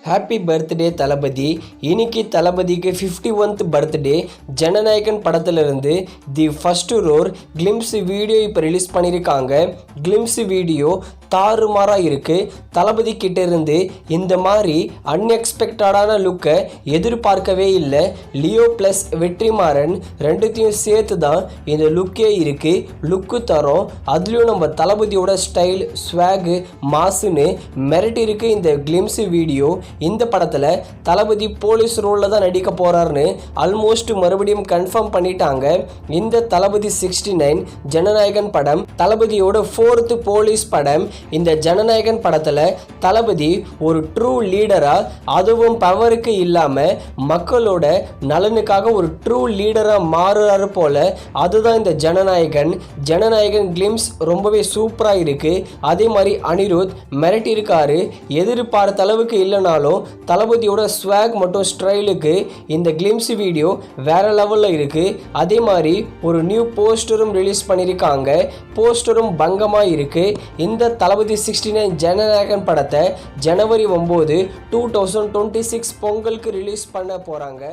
Happy birthday தளபதி. இன்னைக்கு தளபதிக்கு 51th birthday. Jana Nayagan படத்திலிருந்து the first roar glimpse video இப்போ ரிலீஸ் பண்ணியிருக்காங்க. கிளிம்ஸ் வீடியோ தாறுமாறாக இருக்குது. தளபதி கிட்ட இருந்து இந்த மாதிரி அன்எக்ஸ்பெக்டடான லுக்கை எதிர்பார்க்கவே இல்லை. லியோ ப்ளஸ் வெற்றிமாறன் ரெண்டுத்தையும் சேர்த்து தான் இந்த லுக்கே இருக்குது. லுக்கு தரோம். அதுலேயும் நம்ம தளபதியோட ஸ்டைல், ஸ்வாகு, மாசுன்னு மிரட்டி இருக்குது இந்த கிளிம்ஸ் வீடியோ. இந்த படத்தில் தளபதி போலீஸ் ரோலில் தான் நடிக்க போகிறாருன்னு ஆல்மோஸ்ட் மறுபடியும் கன்ஃபார்ம் பண்ணிட்டாங்க. இந்த தளபதி 69 ஜனநாயகன் படம் தளபதியோட 4th போலீஸ் படம். இந்த ஜனநாயகன் படத்தில் தளபதி ஒரு ட்ரூ லீடராக, அதுவும் பவருக்கு இல்லாமல் மக்களோட நலனுக்காக ஒரு ட்ரூ லீடராக மாறுறாரு போல. அதுதான் இந்த ஜனநாயகன் கிளிம்ஸ் ரொம்பவே சூப்பராக இருக்குது. அதே மாதிரி அனிருத் மிரட்டி இருக்காரு. எதிர்பார்த்த அளவுக்கு இல்லைனாலும் தளபதியோட ஸ்வாக் மற்றும் ஸ்டைலுக்கு இந்த கிளிம்ஸ் வீடியோ வேற லெவலில் இருக்குது. அதே மாதிரி ஒரு நியூ போஸ்டரும் ரிலீஸ் பண்ணியிருக்காங்க. போஸ்டரும் பங்கமாக இருக்குது. இந்த தளபதி 69 ஜனநாயகன் படத்தை ஜனவரி 9, 2026 பொங்கலுக்கு ரிலீஸ் பண்ண போகிறாங்க.